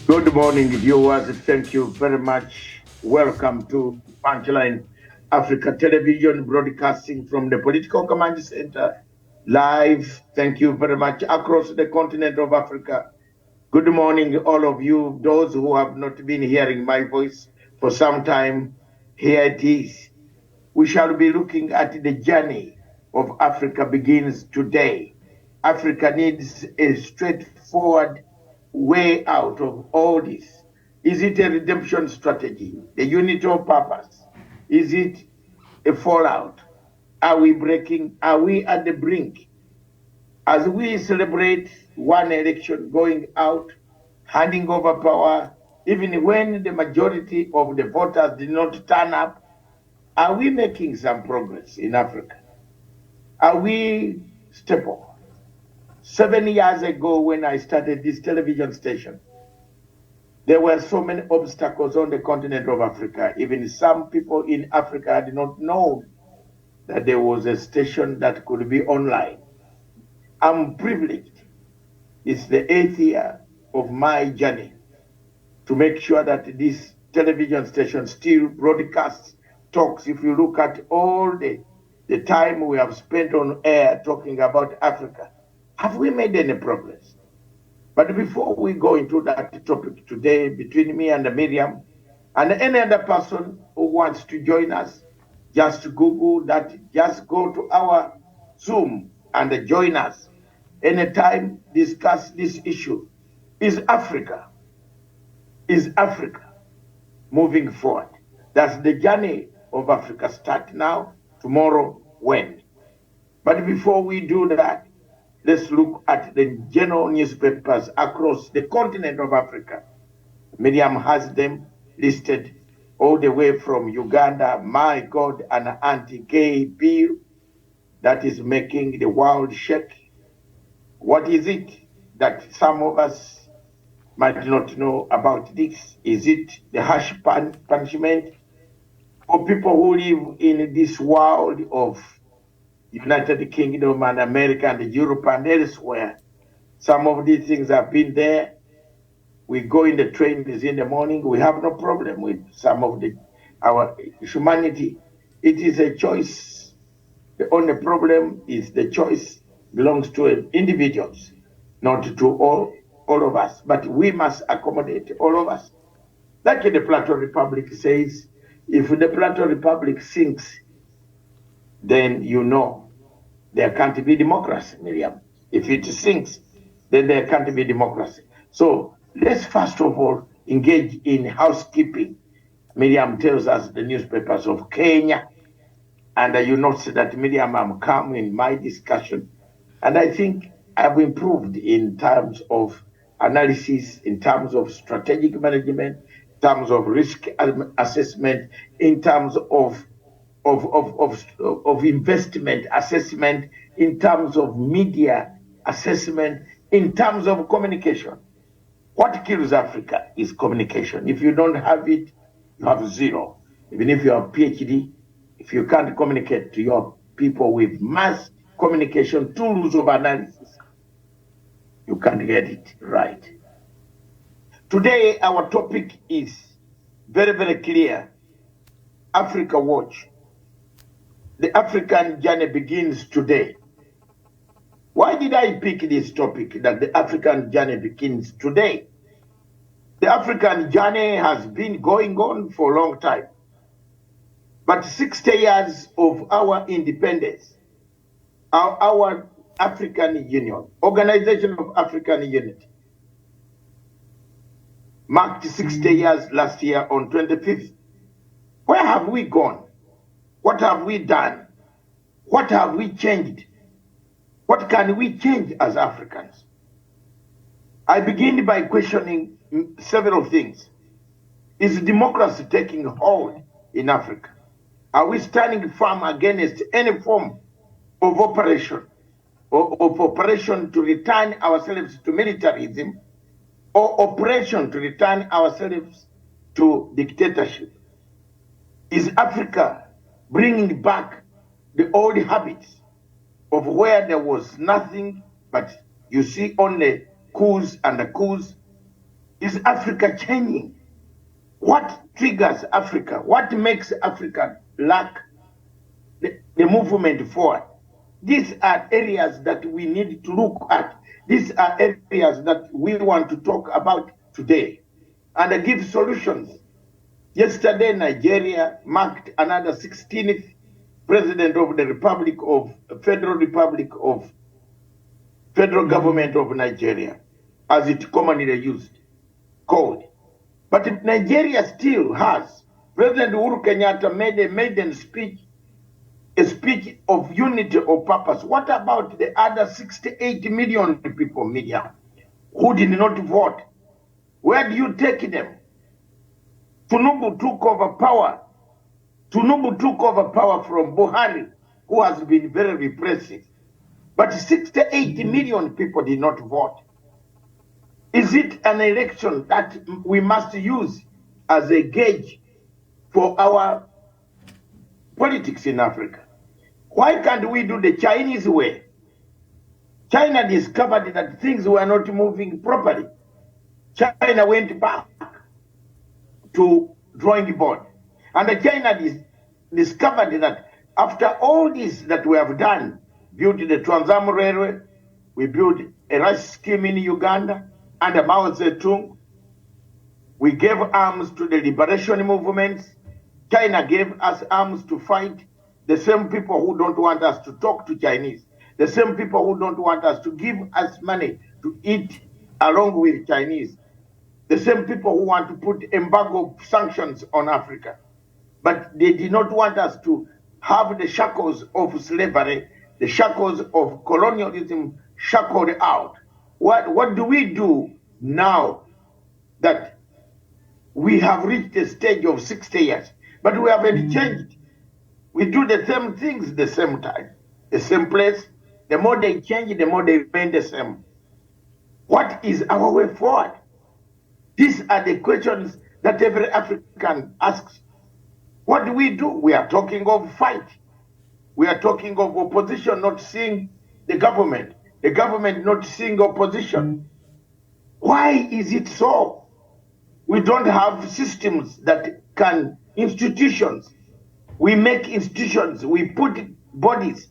Good morning, viewers. Thank you very much. Welcome to Punchline Africa Television, broadcasting from the Political Command Center live. Thank you very much across the continent of Africa. Good morning, all of you, those who have not been hearing my voice for some time. Here it is. We shall be looking at the journey of Africa begins today. Africa needs a straightforward way out of all this. Is it a redemption strategy, a unity of purpose? Is it a fallout? Are we breaking? Are we at the brink? As we celebrate one election going out, handing over power, even when the majority of the voters did not turn up, are we making some progress in Africa? Are we stable? 7 years ago, when I started this television station, there were so many obstacles on the continent of Africa. Even some people in Africa did not know that there was a station that could be online. I'm privileged. It's the 8th year of my journey to make sure that this television station still broadcasts talks. If you look at all the time we have spent on air talking about Africa, have we made any progress? But before we go into that topic today, between me and Miriam, and any other person who wants to join us, just Google that, just go to our Zoom and join us. Anytime, discuss this issue. Is Africa moving forward? Does the journey of Africa start now, tomorrow, when? But before we do that, let's look at the general newspapers across the continent of Africa. Miriam has them listed all the way from Uganda, my God, an anti-gay bill that is making the world shake. What is it that some of us might not know about this? Is it the harsh punishment for people who live in this world of United Kingdom and America and Europe and elsewhere? Some of these things have been there. We go in the trains in the morning. We have no problem with some of our humanity. It is a choice. The only problem is the choice belongs to individuals, not to all of us. But we must accommodate all of us. Like the Plateau Republic says, if the Plateau Republic sinks, then you know there can't be democracy, Miriam. If it sinks, then there can't be democracy. So let's first of all engage in housekeeping. Miriam tells us the newspapers of Kenya, and you notice that Miriam, I'm calm in my discussion, and I think I've improved in terms of analysis, in terms of strategic management, in terms of risk assessment, in terms of investment assessment, in terms of media assessment, in terms of communication. What kills Africa is communication. If you don't have it, you have zero. Even if you have PhD, if you can't communicate to your people with mass communication tools of analysis, you can't get it right. Today, our topic is very, very clear. Africa Watch. The African journey begins today. Why did I pick this topic, that the African journey begins today? The African journey has been going on for a long time. But 60 years of our independence, our African Union, Organization of African Unity, marked 60 years last year on 25th. Where have we gone? What have we done? What have we changed? What can we change as Africans? I begin by questioning several things. Is democracy taking hold in Africa? Are we standing firm against any form of operation or of operation to return ourselves to militarism or operation to return ourselves to dictatorship? Is Africa bringing back the old habits of where there was nothing but you see only coups and coups? Is Africa changing? What triggers Africa? What makes Africa lack the movement forward? These are areas that we need to look at. These are areas that we want to talk about today and give solutions. Yesterday, Nigeria marked another 16th president of the Federal Government of Nigeria, as it commonly called. But Nigeria still has. President Uhuru Kenyatta made a maiden speech, a speech of unity of purpose. What about the other 68 million people, Miriam, who did not vote? Where do you take them? Tinubu took over power. Tinubu took over power from Buhari, who has been very repressive. But 68 million people did not vote. Is it an election that we must use as a gauge for our politics in Africa? Why can't we do the Chinese way? China discovered that things were not moving properly. China went back to drawing board. And China discovered that after all this that we have done, built the Trans-Am Railway, we built a rice scheme in Uganda under Mao Zedong, we gave arms to the liberation movements. China gave us arms to fight the same people who don't want us to talk to Chinese, the same people who don't want us to give us money to eat along with Chinese, the same people who want to put embargo sanctions on Africa. But they did not want us to have the shackles of slavery, the shackles of colonialism shackled out. What do we do now that we have reached a stage of 60 years, but we haven't changed? We do the same things the same time, the same place. The more they change, the more they remain the same. What is our way forward? These are the questions that every African asks. What do? We are talking of fight. We are talking of opposition not seeing the government not seeing opposition. Why is it so? We don't have systems that can, institutions. We make institutions, we put bodies,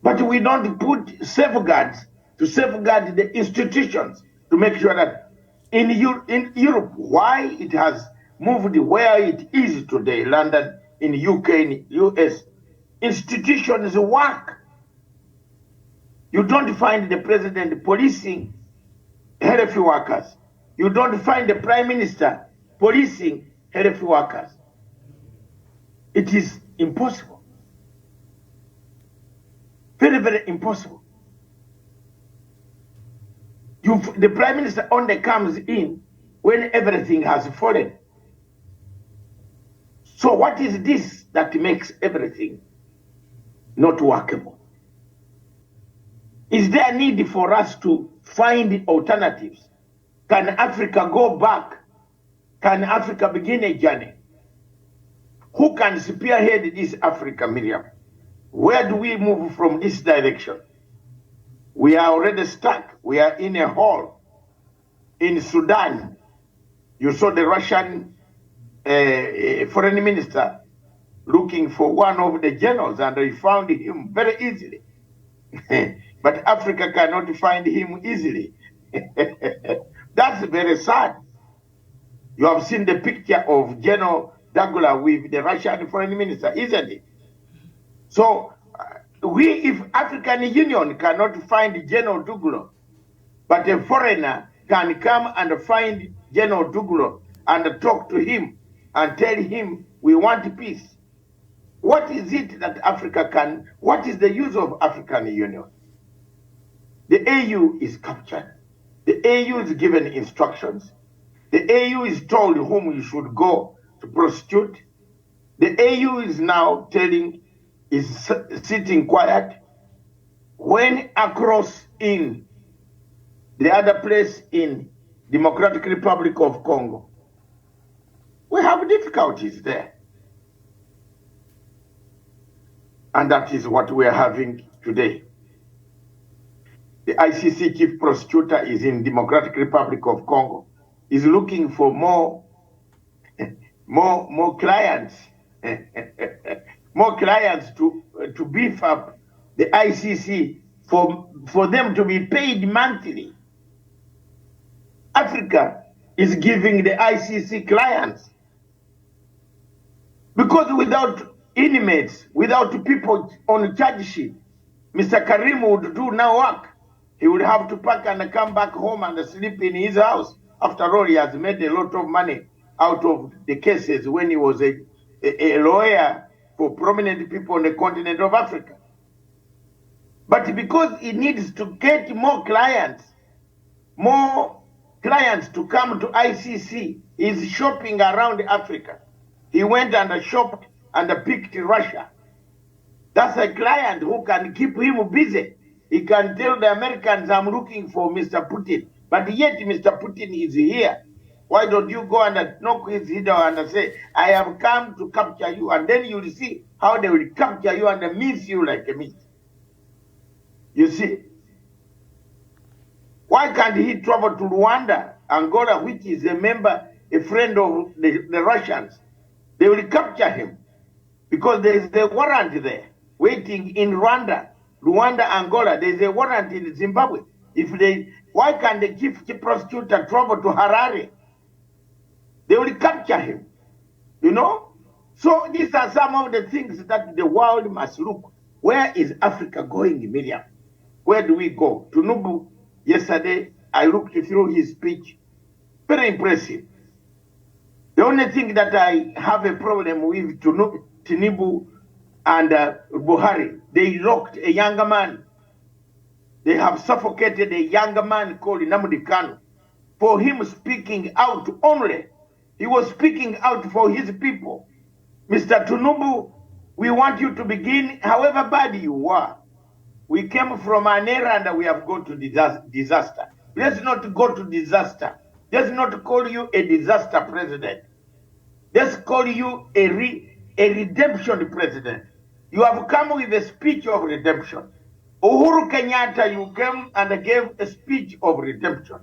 but we don't put safeguards to safeguard the institutions to make sure that in Europe, why it has moved where it is today, London, in UK, in US, institutions work. You don't find the president policing health workers. You don't find the prime minister policing health workers. It is impossible. Very, very impossible. The prime minister only comes in when everything has fallen. So what is this that makes everything not workable? Is there a need for us to find alternatives? Can Africa go back? Can Africa begin a journey? Who can spearhead this Africa, Miriam? Where do we move from this direction? We are already stuck. We are in a hole. In Sudan, you saw the Russian foreign minister looking for one of the generals, and they found him very easily. But Africa cannot find him easily. That's very sad. You have seen the picture of General Dagula with the Russian foreign minister, isn't it? So if African Union cannot find General Dagula, but a foreigner can come and find General Dagula and talk to him and tell him we want peace. What is it that Africa can, what is the use of African Union? The AU is captured. The AU is given instructions. The AU is told whom you should go to prosecute. The AU is now is sitting quiet. When across in the other place in Democratic Republic of Congo, we have difficulties there. And that is what we are having today. The ICC chief prosecutor is in Democratic Republic of Congo. is looking for more clients, more clients to beef up the ICC for them to be paid monthly. Africa is giving the ICC clients, because without inmates, without people on charge sheet, Mr. Karim would do no work. He would have to pack and come back home and sleep in his house. After all, he has made a lot of money out of the cases when he was a lawyer for prominent people on the continent of Africa. But because he needs to get more clients to come to ICC, he's shopping around Africa. He went and shopped and picked Russia. That's a client who can keep him busy. He can tell the Americans, I'm looking for Mr. Putin. But yet Mr. Putin is here. Why don't you go and knock his head down and say, I have come to capture you? And then you will see how they will capture you and miss you like a meat. You see? Why can't he travel to Rwanda, Angola, which is a friend of the Russians? They will capture him because there is a warrant there waiting in Rwanda, Angola. There is a warrant in Zimbabwe. Why can't the chief prosecutor travel to Harare? They will capture him, you know? So these are some of the things that the world must look. Where is Africa going, Miriam? Where do we go? Tinubu, yesterday, I looked through his speech. Very impressive. The only thing that I have a problem with Tinubu and Buhari, they locked a younger man. They have suffocated a younger man called Nnamdi Kanu for him speaking out only. He was speaking out for his people. Mr. Tinubu, we want you to begin however bad you are. We came from an era and we have gone to disaster. Let's not go to disaster. Let's not call you a disaster president. Let's call you a redemption president. You have come with a speech of redemption. Uhuru Kenyatta, you came and gave a speech of redemption.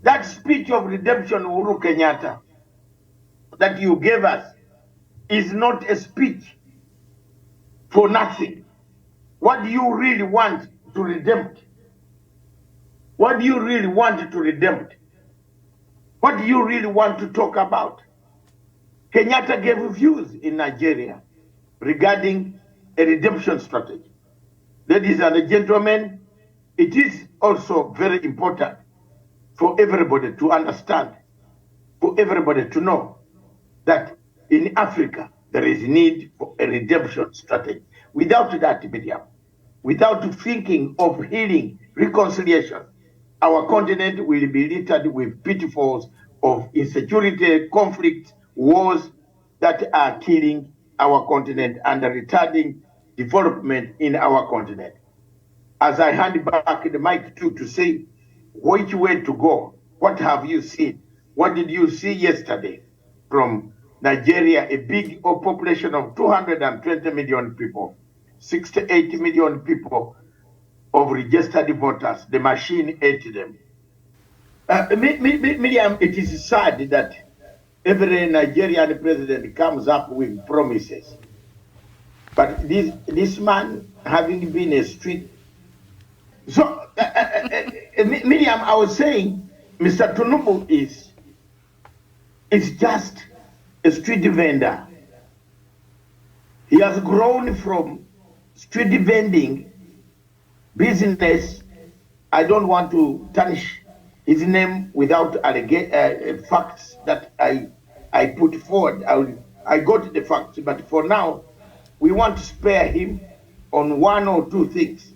That speech of redemption, Uhuru Kenyatta, that you gave us is not a speech for nothing. What do you really want to redeem? What do you really want to redeem? What do you really want to talk about? Kenyatta gave views in Nigeria regarding a redemption strategy. Ladies and gentlemen, it is also very important for everybody to understand, for everybody to know that in Africa, there is need for a redemption strategy. Without that, Miriam, without thinking of healing, reconciliation, our continent will be littered with pitfalls of insecurity, conflict, wars that are killing our continent and retarding development in our continent. As I hand back the mic to say which way to go, what have you seen? What did you see yesterday from Nigeria, a big population of 220 million people, 68 million people of registered voters? The machine ate them. Miriam, it is sad that every Nigerian president comes up with promises. But this man, having been a street... So, Miriam, I was saying, Mr. Tinubu is just a street vendor. He has grown from street vending business. I don't want to tarnish his name without facts that I put forward. I got the facts, but for now, we want to spare him on one or two things.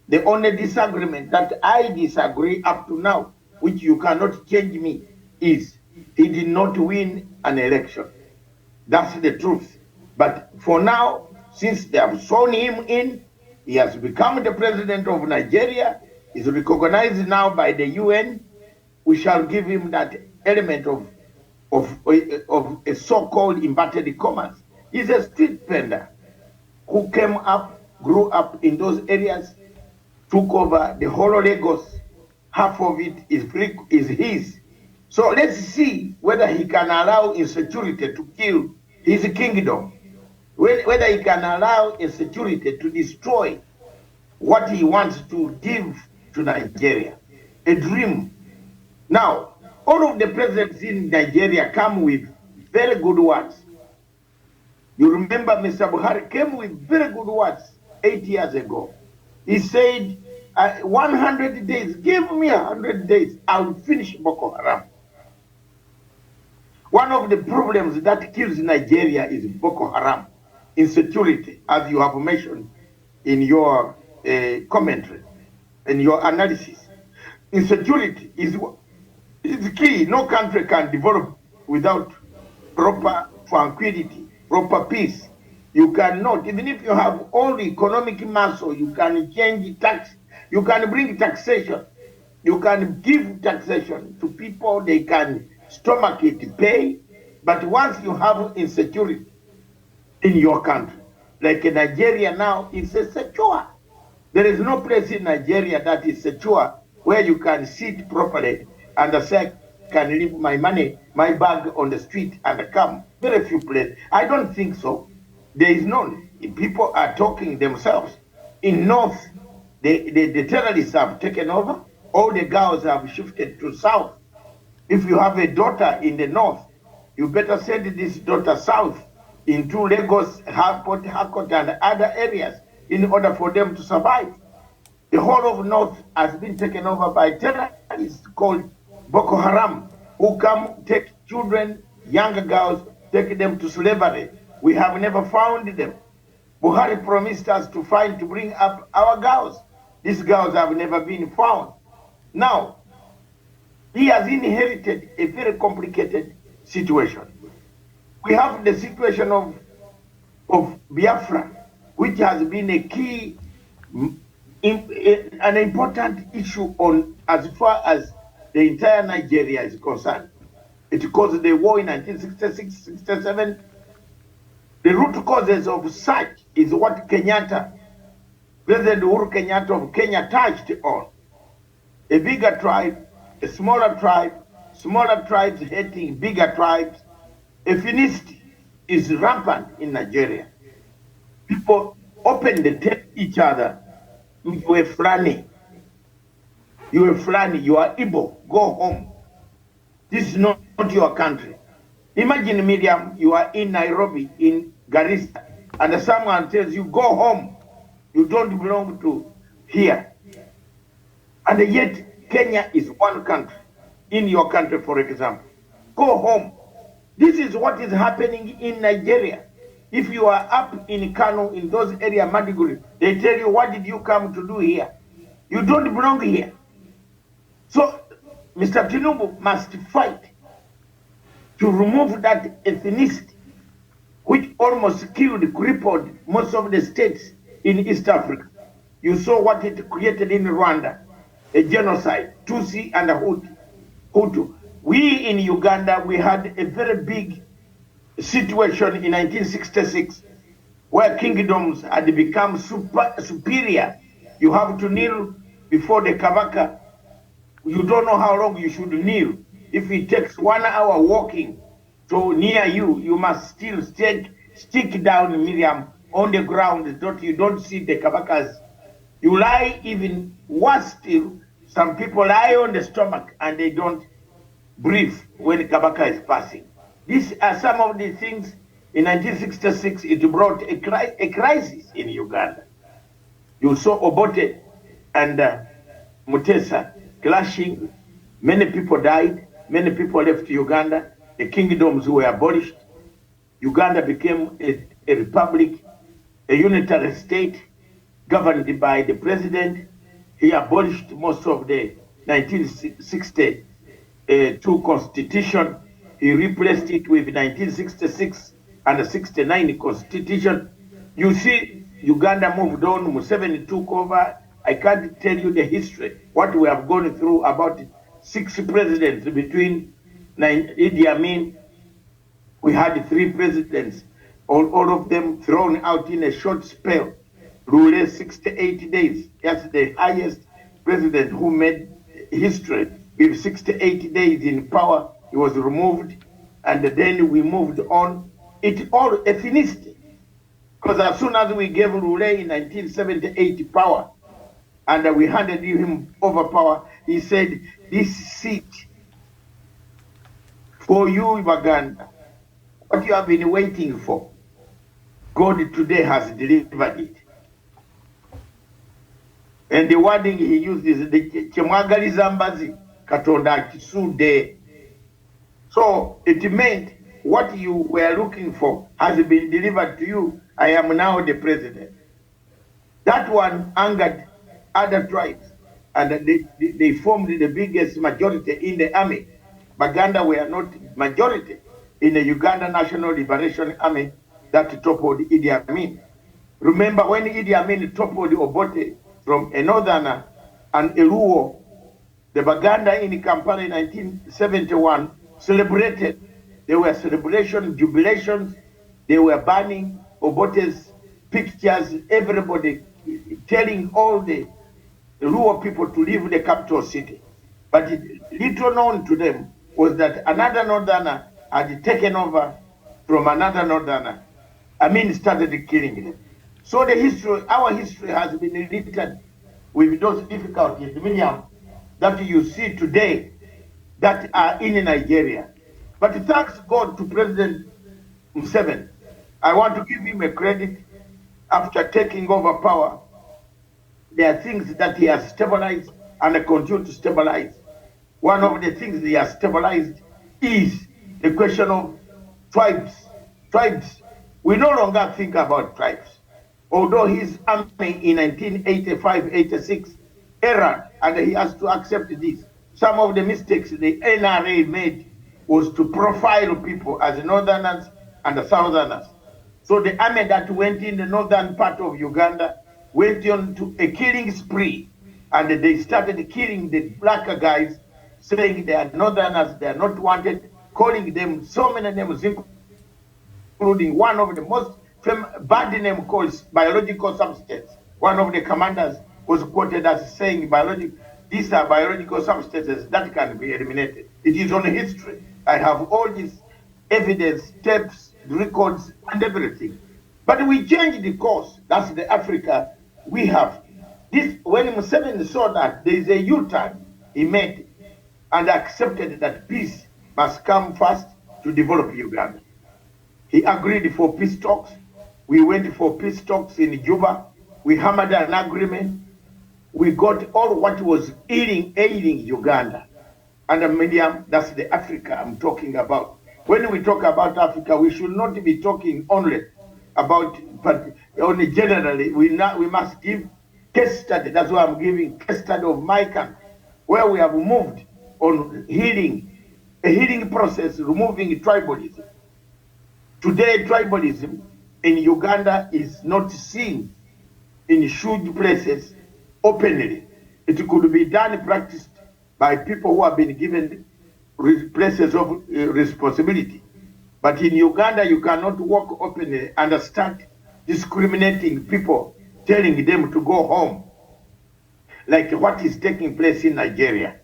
The only disagreement that I disagree up to now, which you cannot change me, is he did not win an election. That's the truth. But for now, since they have sworn him in, he has become the president of Nigeria, is recognized now by the UN. We shall give him that element of a so-called inverted commas. He's a street vendor who came up, grew up in those areas, took over the whole of Lagos. Half of it is his. So let's see whether he can allow insecurity to kill his kingdom, whether he can allow insecurity to destroy what he wants to give to Nigeria, a dream. Now, all of the presidents in Nigeria come with very good words. You remember Mr. Buhari came with very good words 8 years ago. He said, 100 days, give me 100 days, I'll finish Boko Haram. One of the problems that kills Nigeria is Boko Haram, insecurity, as you have mentioned in your commentary, in your analysis. Insecurity is key. No country can develop without proper tranquility, proper peace. You cannot, even if you have all the economic muscle, you can change tax, you can bring taxation, you can give taxation to people, they can stomach it, pay. But once you have insecurity in your country, like in Nigeria now, it's secure. There is no place in Nigeria that is secure where you can sit properly and say, can leave my money, my bag on the street and come. Very few places. I don't think so. There is none. People are talking themselves. In North, the terrorists have taken over. All the girls have shifted to South. If you have a daughter in the North, you better send this daughter South into Lagos, Port Harcourt, and other areas in order for them to survive. The whole of North has been taken over by terrorists called Boko Haram, who come take children, younger girls, take them to slavery. We have never found them. Buhari promised us to bring up our girls. These girls have never been found. Now, he has inherited a very complicated situation. We have the situation of Biafra, which has been a key, an important issue on as far as the entire Nigeria is concerned. It caused the war in 1966-67. The root causes of such is what President Uhuru Kenyatta of Kenya touched on. A bigger tribe, a smaller tribes hating bigger tribes. Ethnicity is rampant in Nigeria. People openly tell each other, you are Fulani, you are Igbo, go home. This is not your country. Imagine, Miriam, you are in Nairobi, in Garissa, and someone tells you, go home. You don't belong to here. And yet, Kenya is one country. In your country, for example, go home. This is what is happening in Nigeria. If you are up in Kano, in those areas, Madiguri, they tell you, what did you come to do here? You don't belong here. So, Mr. Tinubu must fight to remove that ethnicity, which almost crippled most of the states in East Africa. You saw what it created in Rwanda, a genocide, Tutsi and Hutu. We in Uganda, we had a very big situation in 1966 where kingdoms had become superior. You have to kneel before the Kabaka. You don't know how long you should kneel. If it takes 1 hour walking to near you, you must still stick down, Miriam, on the ground. You don't see the Kabakas. You lie even worse still. Some people lie on the stomach and they don't breathe when the Kabaka is passing. These are some of the things in 1966. It brought a crisis in Uganda. You saw Obote and Mutesa clashing. Many people died. Many people left Uganda. The kingdoms were abolished. Uganda became a republic, a unitary state governed by the president. He abolished most of the 1962 constitution. He replaced it with 1966 and the 69 constitution. You see, Uganda moved on. Museveni took over. I can't tell you the history, what we have gone through, about 6 presidents between Idi Amin. We had 3 presidents, all of them thrown out in a short spell. Rule 68 days. That's the highest president who made history With 68 days in power, he was removed, and then we moved on. It all finished. Because as soon as we gave Lule in 1978 power, and we handed him over power, he said, this seat for you, Uganda, what you have been waiting for, God today has delivered it. And the wording he used is the Chemwagalizambazi Katonda Kisude. So it meant what you were looking for has been delivered to you. I am now the president. That one angered other tribes, and they formed the biggest majority in the army. Baganda were not majority in the Uganda National Liberation Army that toppled Idi Amin. Remember when Idi Amin toppled Obote from a northerner and a Luo, the Baganda in Kampala in 1971 celebrated. There were celebration, jubilations. They were banning Obote's pictures, everybody telling all the Luo people to leave the capital city. But little known to them was that another northerner had taken over from another northerner. Amin started killing them. So the history, our history has been written with those difficulties, Miriam, that you see today that are in Nigeria. But thanks God to President Museveni. I want to give him a credit. After taking over power, there are things that he has stabilized and continue to stabilize. One of the things he has stabilized is the question of tribes. Tribes. We no longer think about tribes. Although his army in 1985-86 erred, and he has to accept this. Some of the mistakes the NRA made was to profile people as northerners and southerners. So the army that went in the northern part of Uganda went on to a killing spree, and they started killing the black guys, saying they are northerners, they are not wanted, calling them so many names, including one of the most bad name called biological substance. One of the commanders was quoted as saying, these are biological substances that can be eliminated. It is on history. I have all this evidence, tapes, records, and everything. But we changed the course. That's the Africa we have. This, when Museveni saw that there is a U-turn, he made and accepted that peace must come first to develop Uganda. He agreed for peace talks. We went for peace talks in Juba. We hammered an agreement. We got all what was ailing Uganda. And Miriam, that's the Africa I'm talking about. When we talk about Africa, we should not be talking only about, but only generally. We must give case study. That's why I'm giving case study of my country, where we have moved on healing, a healing process, removing tribalism. Today, tribalism in Uganda is not seen in huge places openly. It could be done, practiced by people who have been given places of responsibility. But in Uganda, you cannot walk openly and start discriminating people, telling them to go home, like what is taking place in Nigeria.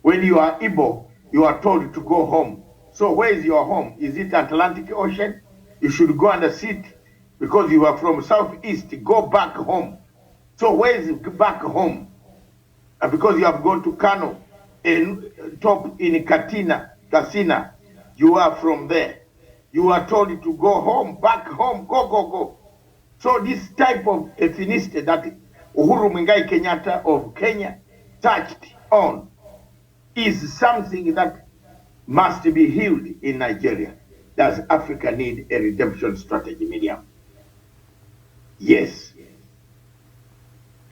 When you are Igbo, you are told to go home. So where is your home? Is it Atlantic Ocean? You should go and sit because you are from Southeast, go back home. So where is back home? Because you have gone to Kano and top in Katsina, you are from there. You are told to go home, back home, go. So this type of ethnicity that Uhuru Muigai Kenyatta of Kenya touched on is something that must be healed in Nigeria. Does Africa need a redemption strategy, Miriam? Yes.